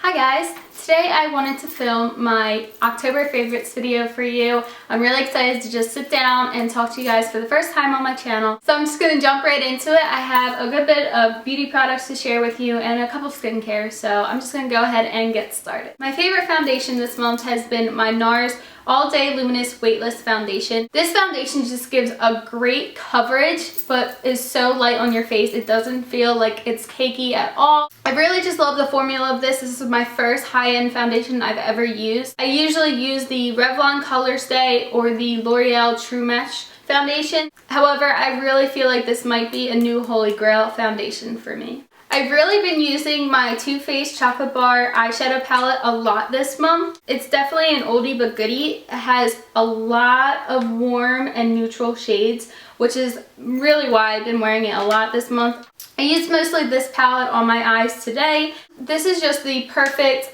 Hi guys! Today I wanted to film my October favorites video for you. I'm really excited to just sit down and talk to you guys for the first time on my channel. So I'm just going to jump right into it. I have a good bit of beauty products to share with you and a couple of skincare, so I'm just going to go ahead and get started. My favorite foundation this month has been my NARS All Day Luminous Weightless Foundation. This foundation just gives a great coverage, but is so light on your face. It doesn't feel like it's cakey at all. I really just love the formula of this. This is my first high-end foundation I've ever used. I usually use the Revlon Color Stay or the L'Oreal True Match foundation. However, I really feel like this might be a new holy grail foundation for me. I've really been using my Too Faced Chocolate Bar eyeshadow palette a lot this month. It's definitely an oldie but goodie. It has a lot of warm and neutral shades, which is really why I've been wearing it a lot this month. I used mostly this palette on my eyes today. This is just the perfect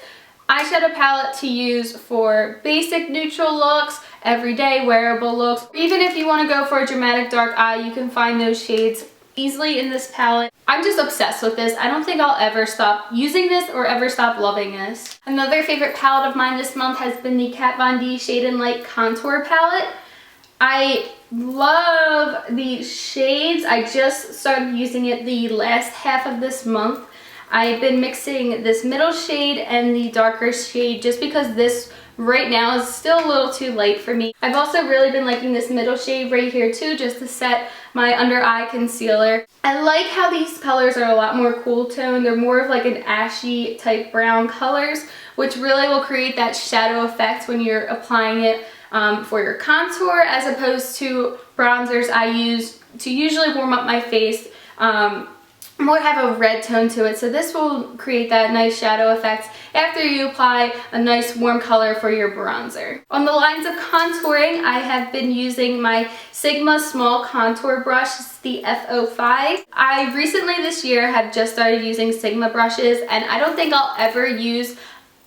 eyeshadow palette to use for basic neutral looks, everyday wearable looks. Even if you want to go for a dramatic dark eye, you can find those shades easily in this palette. I'm just obsessed with this. I don't think I'll ever stop using this or ever stop loving this. Another favorite palette of mine this month has been the Kat Von D Shade and Light Contour Palette. I love these shades. I just started using it the last half of this month. I've been mixing this middle shade and the darker shade just because this right now is still a little too light for me. I've also really been liking this middle shade right here too, just to set my under eye concealer. I like how these colors are a lot more cool tone. They're more of like an ashy type brown colors, which really will create that shadow effect when you're applying it for your contour, as opposed to bronzers I use to usually warm up my face. More have a red tone to it, so this will create that nice shadow effect after you apply a nice warm color for your bronzer. On the lines of contouring, I have been using my Sigma small contour brush. It's the F05. I recently this year have just started using Sigma brushes, and I don't think I'll ever use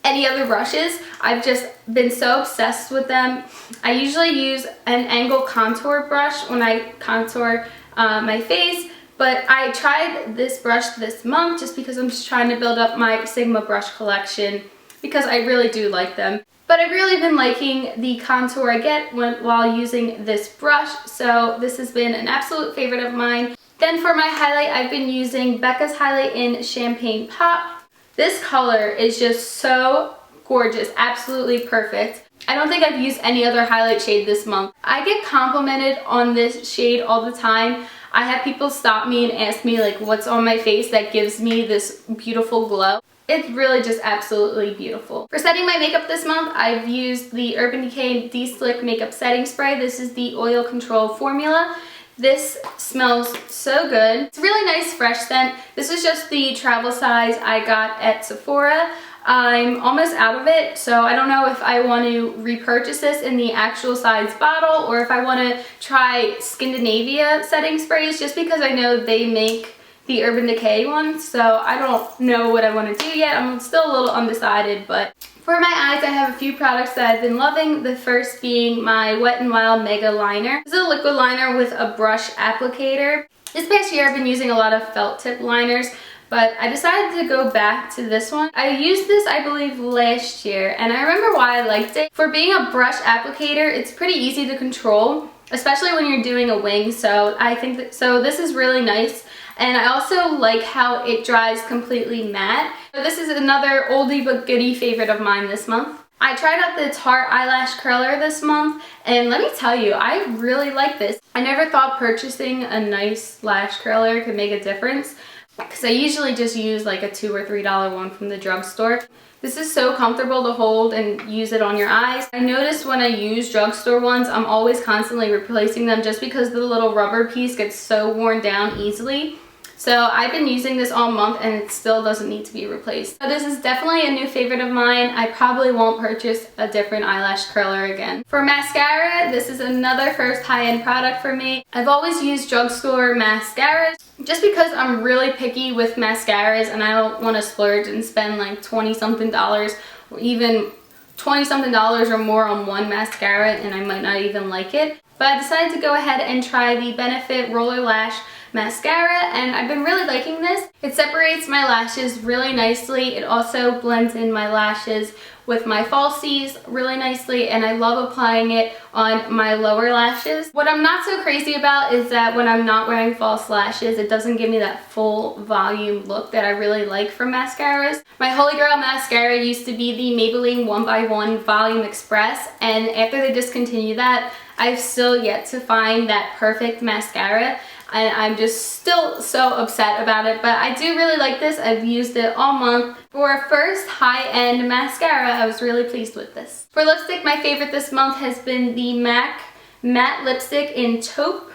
any other brushes. I've just been so obsessed with them. I usually use an angle contour brush when I contour my face, but I tried this brush this month just because I'm just trying to build up my Sigma brush collection because I really do like them. But I've really been liking the contour I get while using this brush, so this has been an absolute favorite of mine. Then for my highlight, I've been using Becca's Highlight in Champagne Pop. This color is just so gorgeous, absolutely perfect. I don't think I've used any other highlight shade this month. I get complimented on this shade all the time. I have people stop me and ask me like what's on my face that gives me this beautiful glow. It's really just absolutely beautiful. For setting my makeup this month, I've used the Urban Decay De-Slick Makeup Setting Spray. This is the oil control formula. This smells so good. It's a really nice fresh scent. This is just the travel size I got at Sephora. I'm almost out of it, so I don't know if I want to repurchase this in the actual size bottle or if I want to try Scandinavia setting sprays, just because I know they make the Urban Decay ones, so I don't know what I want to do yet. I'm still a little undecided, but for my eyes, I have a few products that I've been loving. The first being my Wet n Wild Mega Liner. This is a liquid liner with a brush applicator. This past year, I've been using a lot of felt tip liners, but I decided to go back to this one. I used this, I believe, last year, and I remember why I liked it. For being a brush applicator, it's pretty easy to control, especially when you're doing a wing, so I think that, so this is really nice. And I also like how it dries completely matte. So this is another oldie but goodie favorite of mine this month. I tried out the Tarte Eyelash Curler this month, and let me tell you, I really like this. I never thought purchasing a nice lash curler could make a difference, because I usually just use like a $2 or $3 one from the drugstore. This is so comfortable to hold and use it on your eyes. I noticed when I use drugstore ones, I'm always constantly replacing them just because the little rubber piece gets so worn down easily. So I've been using this all month and it still doesn't need to be replaced. So this is definitely a new favorite of mine. I probably won't purchase a different eyelash curler again. For mascara, this is another first high-end product for me. I've always used drugstore mascaras just because I'm really picky with mascaras and I don't want to splurge and spend like $20-something or even $20-something or more on one mascara and I might not even like it. But I decided to go ahead and try the Benefit Roller Lash mascara, and I've been really liking this. It separates my lashes really nicely. It also blends in my lashes with my falsies really nicely, and I love applying it on my lower lashes. What I'm not so crazy about is that when I'm not wearing false lashes, it doesn't give me that full volume look that I really like from mascaras. My holy grail mascara used to be the Maybelline 1x1 Volume Express, and after they discontinued that, I've still yet to find that perfect mascara, and I'm just still so upset about it, but I do really like this. I've used it all month. For a first high-end mascara, I was really pleased with this. For lipstick, my favorite this month has been the MAC Matte Lipstick in Taupe.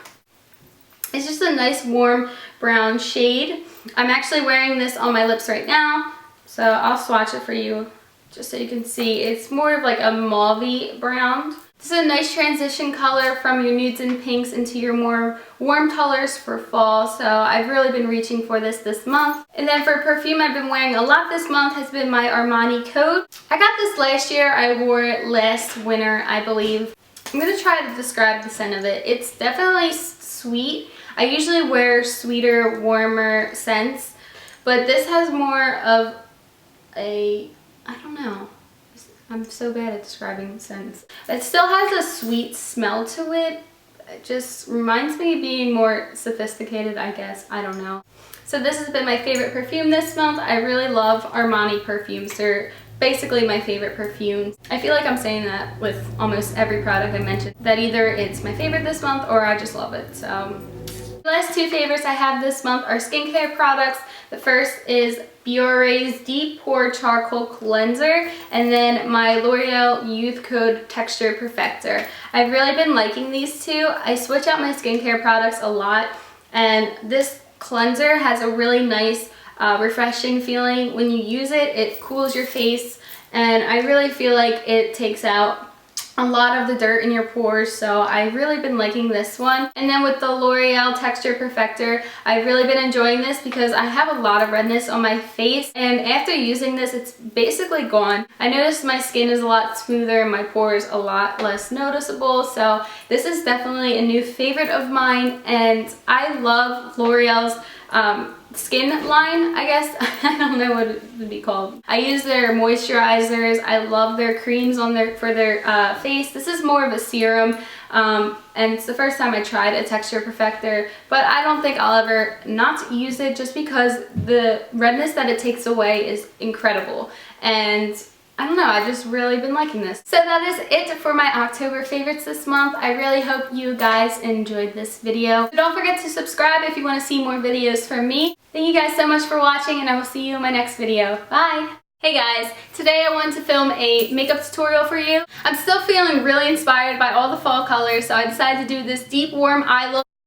It's just a nice warm brown shade. I'm actually wearing this on my lips right now, so I'll swatch it for you just so you can see. It's more of like a mauve-y brown. This is a nice transition color from your nudes and pinks into your more warm colors for fall, so I've really been reaching for this month. And then for perfume I've been wearing a lot this month has been my Armani Code. I got this last year. I wore it last winter, I believe. I'm going to try to describe the scent of it. It's definitely sweet. I usually wear sweeter, warmer scents, but this has more of a, I don't know. I'm so bad at describing scents. It still has a sweet smell to it. It just reminds me of being more sophisticated, I guess. I don't know. So this has been my favorite perfume this month. I really love Armani perfumes. They're basically my favorite perfumes. I feel like I'm saying that with almost every product I mentioned, that either it's my favorite this month or I just love it. So the last two favorites I have this month are skincare products. The first is Pure's Deep Pore Charcoal Cleanser, and then my L'Oreal Youthcode Texture Perfector. I've really been liking these two. I switch out my skincare products a lot, and this cleanser has a really nice refreshing feeling. When you use it, it cools your face, and I really feel like it takes out a lot of the dirt in your pores, so I've really been liking this one. And then with the L'Oreal Texture Perfector, I've really been enjoying this because I have a lot of redness on my face, and after using this, it's basically gone. I noticed my skin is a lot smoother and my pores a lot less noticeable, so this is definitely a new favorite of mine, and I love L'Oreal's skin line, I guess. I don't know what it would be called. I use their moisturizers. I love their creams on for their face. This is more of a serum, and it's the first time I tried a texture perfector, but I don't think I'll ever not use it just because the redness that it takes away is incredible. And I don't know, I've just really been liking this. So that is it for my October favorites this month. I really hope you guys enjoyed this video. Don't forget to subscribe if you want to see more videos from me. Thank you guys so much for watching, and I will see you in my next video. Bye! Hey guys, today I wanted to film a makeup tutorial for you. I'm still feeling really inspired by all the fall colors, so I decided to do this deep warm eye look.